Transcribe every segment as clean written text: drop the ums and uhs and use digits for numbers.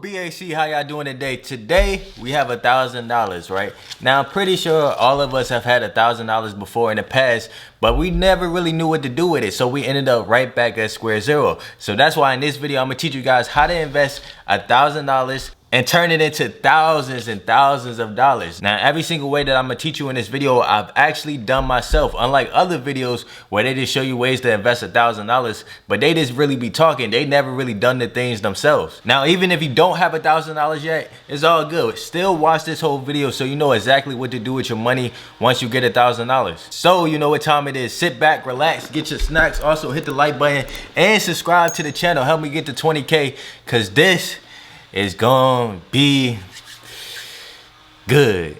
BAC, how y'all doing today? Today we have $1,000, right? Now I'm pretty sure all of us have had $1,000 before in the past, but we never really knew what to do with it, so we ended up right back at square zero. So that's why in this video I'm gonna teach you guys how to invest $1,000 and turn it into thousands and thousands of dollars. Now every single way that I'm gonna teach you in this video I've actually done myself, unlike other videos where they just show you ways to invest $1,000, but they just really be talking. They never really done the things themselves. Now even if you don't have $1,000 yet, it's all good. Still watch this whole video so you know exactly what to do with your money once you get $1,000. So you know what time it is. Sit back, relax, get your snacks. Also hit the like button and subscribe to the channel. Help me get to 20K, cause this is gonna be good.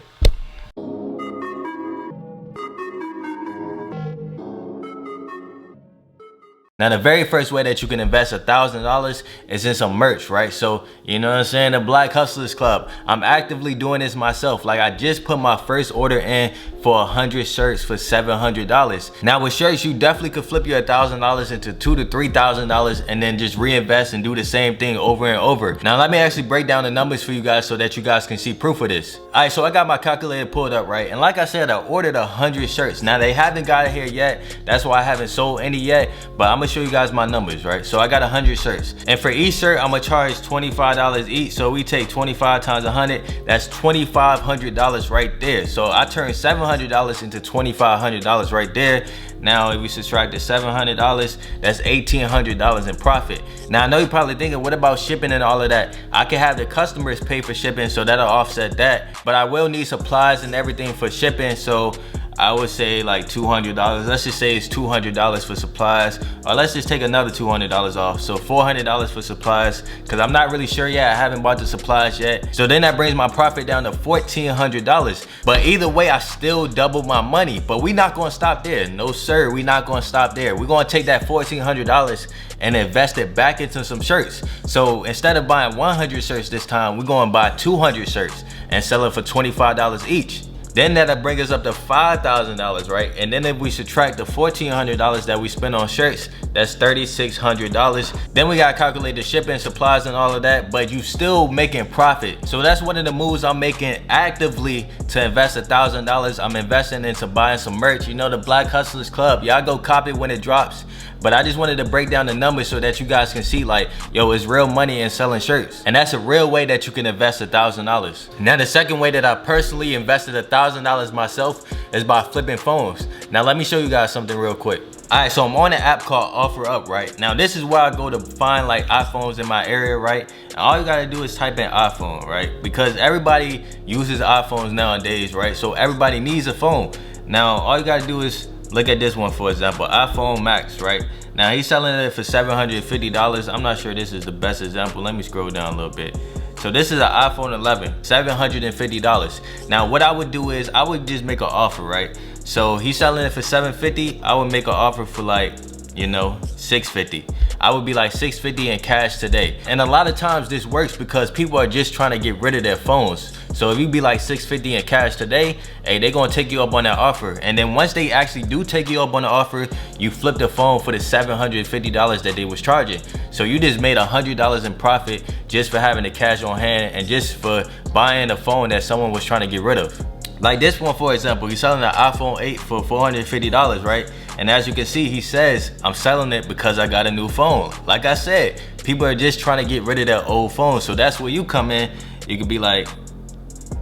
Now the very first way that you can invest $1,000 is in some merch, right? So you know what I'm saying, the Black Hustlers Club. I'm actively doing this myself. Like I just put my first order in for 100 shirts for $700. Now with shirts, you definitely could flip your $1,000 into $2,000 to $3,000 and then just reinvest and do the same thing over and over. Now let me actually break down the numbers for you guys so that you guys can see proof of this. All right, so I got my calculator pulled up, right? And like I said, I ordered 100 shirts. Now they haven't got it here yet. That's why I haven't sold any yet, but I'm gonna show you guys my numbers, right? So I got 100 shirts, and for each shirt I'm gonna charge $25 each. So we take 25 times 100, that's $2,500 right there. So I turned $700 into $2,500 right there. Now if we subtract the $700, that's $1,800 in profit. Now I know you're probably thinking, what about shipping and all of that? I can have the customers pay for shipping, so that'll offset that, but I will need supplies and everything for shipping, so I would say like $200. Let's just say it's $200 for supplies, or let's just take another $200 off. So $400 for supplies, because I'm not really sure yet. I haven't bought the supplies yet. So then that brings my profit down to $1,400. But either way, I still doubled my money. But we not gonna stop there. No sir, we not gonna stop there. We're gonna take that $1,400 and invest it back into some shirts. So instead of buying 100 shirts this time, we're gonna buy 200 shirts and sell it for $25 each. Then that'll bring us up to $5,000, right? And then if we subtract the $1,400 that we spent on shirts, that's $3,600. Then we gotta calculate the shipping, supplies, and all of that, but you still making profit. So that's one of the moves I'm making actively to invest $1,000. I'm investing into buying some merch. You know, the Black Hustlers Club, y'all go copy when it drops. But I just wanted to break down the numbers so that you guys can see, like, yo, it's real money in selling shirts. And that's a real way that you can invest $1,000. Now the second way that I personally invested $1,000 myself is by flipping phones. Now let me show you guys something real quick. All right, so I'm on an app called OfferUp, right? Now this is where I go to find like iPhones in my area, right? And all you gotta do is type in iPhone, right? Because everybody uses iPhones nowadays, right? So everybody needs a phone. Now all you gotta do is look at this one, for example, iPhone Max, right? Now he's selling it for $750. I'm not sure this is the best example. Let me scroll down a little bit. So this is an iPhone 11, $750. Now what I would do is I would just make an offer, right? So he's selling it for $750. I would make an offer for like, you know, $650. I would be like $650 in cash today. And a lot of times this works because people are just trying to get rid of their phones. So if you be like $650 in cash today, hey, they're gonna take you up on that offer. And then once they actually do take you up on the offer, you flip the phone for the $750 that they was charging. So you just made $100 in profit just for having the cash on hand and just for buying a phone that someone was trying to get rid of. Like this one, for example, he's selling an iPhone 8 for $450, right? And as you can see, he says, I'm selling it because I got a new phone. Like I said, people are just trying to get rid of their old phone. So that's where you come in. You could be like,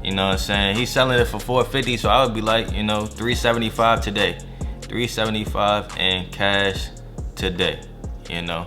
you know what I'm saying? He's selling it for $450, so I would be like, you know, $375 today. $375 in cash today, you know?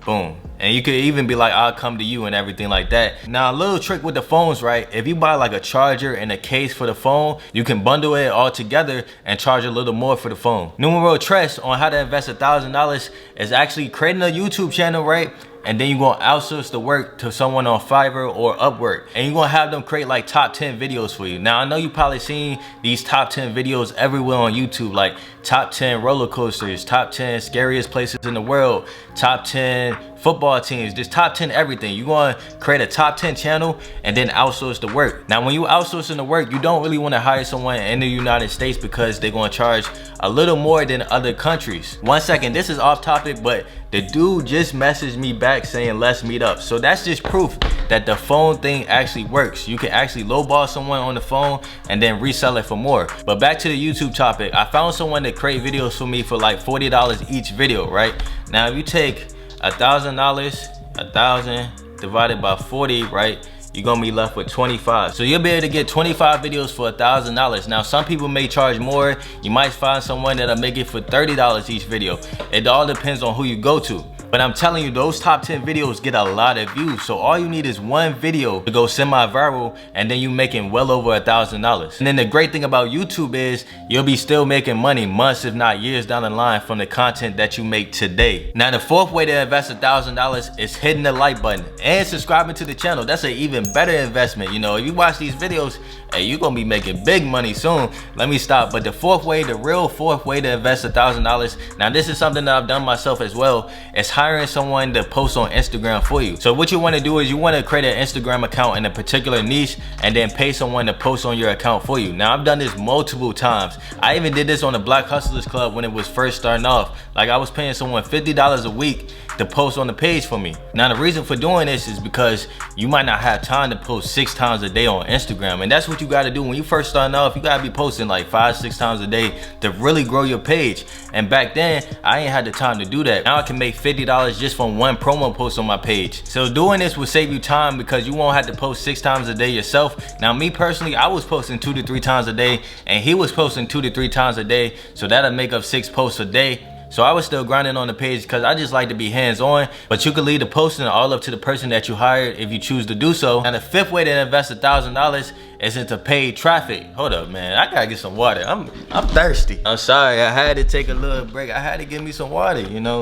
Boom. And you could even be like, I'll come to you and everything like that. Now a little trick with the phones, right? If you buy like a charger and a case for the phone, you can bundle it all together and charge a little more for the phone. Numero tres on how to invest $1,000 is actually creating a YouTube channel, right? And then you're gonna outsource the work to someone on Fiverr or Upwork, and you're gonna have them create like top 10 videos for you. Now I know you probably seen these top 10 videos everywhere on YouTube, like top 10 roller coasters, top 10 scariest places in the world, top 10 football teams, just top 10 everything. You're gonna create a top 10 channel and then outsource the work. Now when you outsourcing the work, you don't really wanna hire someone in the United States because they're gonna charge a little more than other countries. 1 second, this is off topic, but The dude just messaged me back saying let's meet up. So that's just proof that the phone thing actually works. You can actually lowball someone on the phone and then resell it for more. But back to the YouTube topic, I found someone to create videos for me for like $40 each video, right? Now if you take $1,000, 1,000 divided by 40, right, you're gonna be left with 25. So you'll be able to get 25 videos for $1,000. Now some people may charge more. You might find someone that'll make it for $30 each video. It all depends on who you go to. But I'm telling you, those top 10 videos get a lot of views. So all you need is one video to go semi-viral, and then you making well over $1,000. And then the great thing about YouTube is you'll be still making money months, if not years down the line from the content that you make today. Now the fourth way to invest $1,000 is hitting the like button and subscribing to the channel. That's an even better investment. You know, if you watch these videos, hey, you're gonna be making big money soon. Let me stop. But the fourth way, the real fourth way to invest $1,000, now this is something that I've done myself as well, is hiring someone to post on Instagram for you. So what you want to do is you want to create an Instagram account in a particular niche and then pay someone to post on your account for you. Now I've done this multiple times. I even did this on the Black Hustlers Club when it was first starting off. Like I was paying someone $50 a week to post on the page for me. Now the reason for doing this is because you might not have time to post 6 times a day on Instagram, and that's what you got to do when you first starting off. You got to be posting like 5-6 times a day to really grow your page. And back then I ain't had the time to do that. Now I can make $50 just from one promo post on my page. So doing this will save you time because you won't have to post 6 times a day yourself. Now me personally, I was posting 2 to 3 times a day, and he was posting 2 to 3 times a day, so that'll make up 6 posts a day. So I was still grinding on the page because I just like to be hands-on, but you can leave the posting all up to the person that you hired if you choose to do so. And the fifth way to invest $1,000 is into paid traffic. Hold up, man, I gotta get some water. I'm thirsty. I'm sorry, I had to take a little break. I had to get me some water, you know.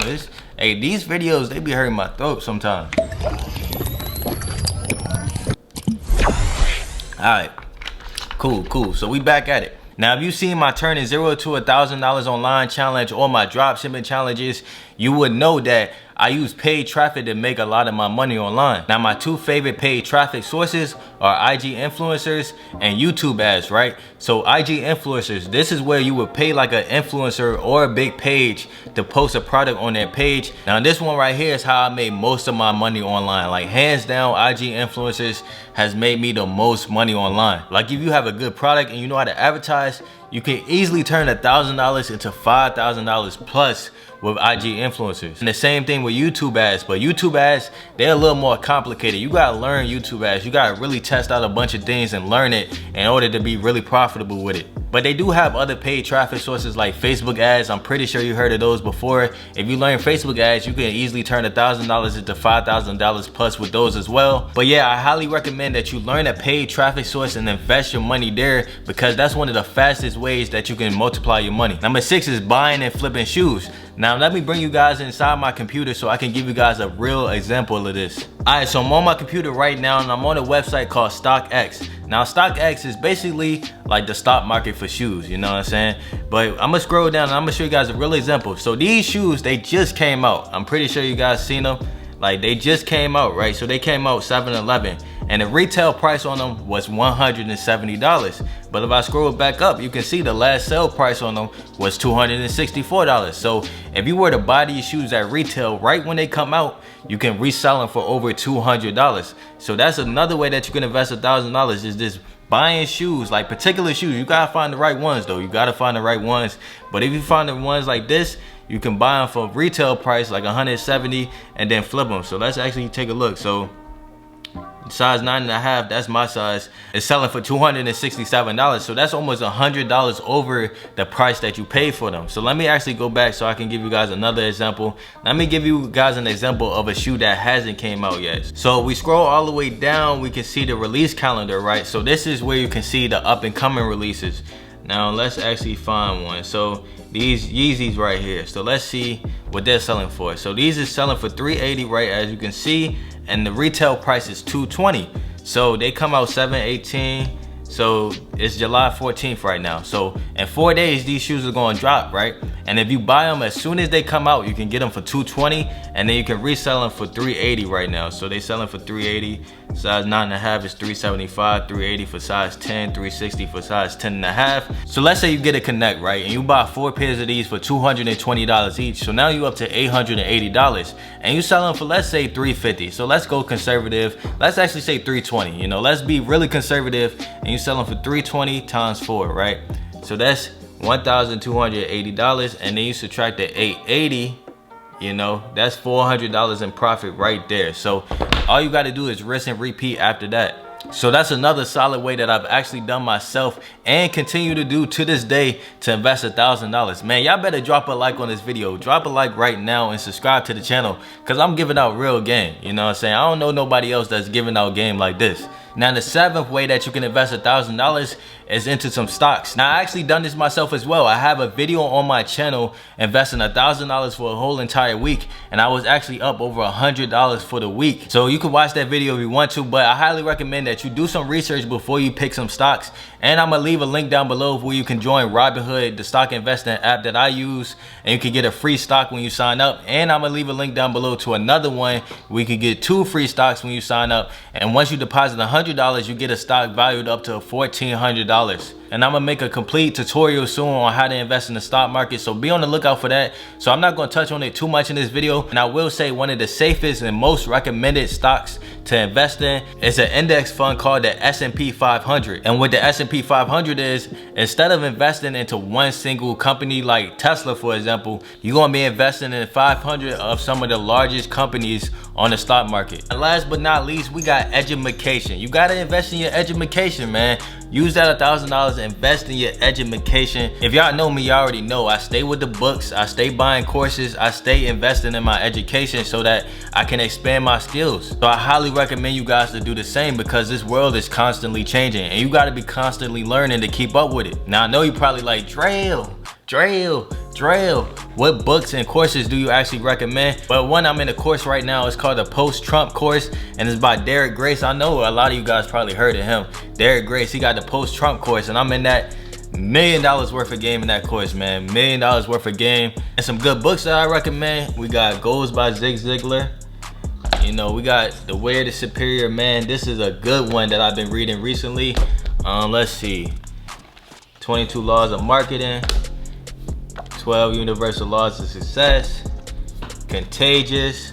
Hey, these videos, they be hurting my throat sometimes. All right, cool. So we back at it. Now, if you've seen my turning $0 to $1,000 online challenge or my dropshipping challenges, you would know that I use paid traffic to make a lot of my money online. Now, my 2 favorite paid traffic sources are IG influencers and YouTube ads, right? So IG influencers, this is where you would pay like an influencer or a big page to post a product on their page. Now, this one right here is how I made most of my money online. Like hands down, IG influencers has made me the most money online. Like if you have a good product and you know how to advertise, you can easily turn $1,000 into $5,000 plus with IG influencers. And the same thing with YouTube ads, but YouTube ads, they're a little more complicated. You gotta learn YouTube ads. You gotta really test out a bunch of things and learn it in order to be really profitable with it. But they do have other paid traffic sources like Facebook ads. I'm pretty sure you heard of those before. If you learn Facebook ads, you can easily turn $1,000 into $5,000 plus with those as well. But yeah, I highly recommend that you learn a paid traffic source and invest your money there, because that's one of the fastest ways that you can multiply your money. Number 6 is buying and flipping shoes. Now let me bring you guys inside my computer so I can give you guys a real example of this. Alright, so I'm on my computer right now and I'm on a website called StockX. Now StockX is basically like the stock market for shoes, you know what I'm saying? But I'm gonna scroll down and I'm gonna show you guys a real example. So these shoes, they just came out. I'm pretty sure you guys seen them. Like they just came out, right? So they came out 7-Eleven and the retail price on them was $170. But if I scroll back up, you can see the last sale price on them was $264. So if you were to buy these shoes at retail right when they come out, you can resell them for over $200. So that's another way that you can invest $1,000, is this buying shoes, like particular shoes. You gotta find the right ones though. You gotta find the right ones. But if you find the ones like this, you can buy them for retail price like $170 and then flip them. So let's actually take a look. So size 9.5, that's my size, is selling for $267. So that's almost $100 over the price that you paid for them. So let me actually go back so I can give you guys another example. Let me give you guys an example of a shoe that hasn't came out yet. So we scroll all the way down, we can see the release calendar, right? So this is where you can see the up and coming releases. Now let's actually find one. So these Yeezys right here, so let's see what they're selling for. So these is selling for $380, right, as you can see, and the retail price is $220. So they come out 7/18, so it's July 14th right now. So in 4 days these shoes are going to drop, right? And if you buy them as soon as they come out, you can get them for $220, and then you can resell them for $380 right now. So they selling for $380. Size 9.5 is $375, $380 for size 10, $360 for size 10.5. So let's say you get a Connect, right? And you buy 4 pairs of these for $220 each. So now you up to $880, and you sell them for, let's say, $350. So let's go conservative. Let's actually say $320. You know, let's be really conservative, and you sell them for $320 times 4, right? So that's $1,280, and then you subtract the $880. You know, that's $400 in profit right there. So all you got to do is rinse and repeat after that. So that's another solid way that I've actually done myself and continue to do to this day to invest $1,000. Man, y'all better drop a like on this video. Drop a like right now and subscribe to the channel, because I'm giving out real game. You know what I'm saying? I don't know nobody else that's giving out game like this. Now, the 7th way that you can invest $1,000 is into some stocks. Now, I actually done this myself as well. I have a video on my channel investing $1,000 for a whole entire week, and I was actually up over $100 for the week. So you can watch that video if you want to, but I highly recommend that you do some research before you pick some stocks. And I'm gonna leave a link down below where you can join Robinhood, the stock investing app that I use, and you can get a free stock when you sign up. And I'm gonna leave a link down below to another one where you can get 2 free stocks when you sign up. And once you deposit $100, you get a stock valued up to $1,400. And I'm gonna make a complete tutorial soon on how to invest in the stock market, so be on the lookout for that. So I'm not gonna touch on it too much in this video, and I will say one of the safest and most recommended stocks to invest in is an index fund called the S&P 500. And what the S&P 500 is, instead of investing into one single company like Tesla, for example, you're gonna be investing in 500 of some of the largest companies on the stock market. And last but not least, we got education. You gotta invest in your education, man. Use that $1,000, invest in your education. If y'all know me, y'all already know I stay with the books, I stay buying courses, I stay investing in my education so that I can expand my skills. So I highly recommend you guys to do the same, because this world is constantly changing and you gotta be constantly learning to keep up with it. Now I know you probably like, Drell, what books and courses do you actually recommend? But one I'm in a course right now, it's called the Post-Trump course, and it's by Derek Grace. I know a lot of you guys probably heard of him. Derek Grace, he got the Post-Trump course, and I'm in that $1 million worth of game in that course, man. $1 million worth of game. And some good books that I recommend. We got Goals by Zig Ziglar. You know, we got The Way of the Superior Man. This is a good one that I've been reading recently. Let's see. 22 Laws of Marketing. 12 Universal Laws of Success, Contagious,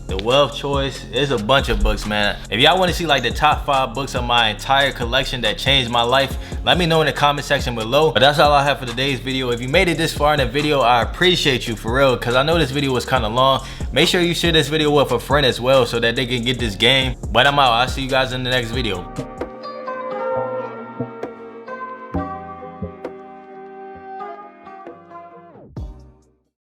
The Wealth Choice. There's a bunch of books, man. If y'all want to see like the top 5 books of my entire collection that changed my life, let me know in the comment section below. But that's all I have for today's video. If you made it this far in the video, I appreciate you for real, because I know this video was kind of long. Make sure you share this video with a friend as well so that they can get this game. But I'm out. I'll see you guys in the next video.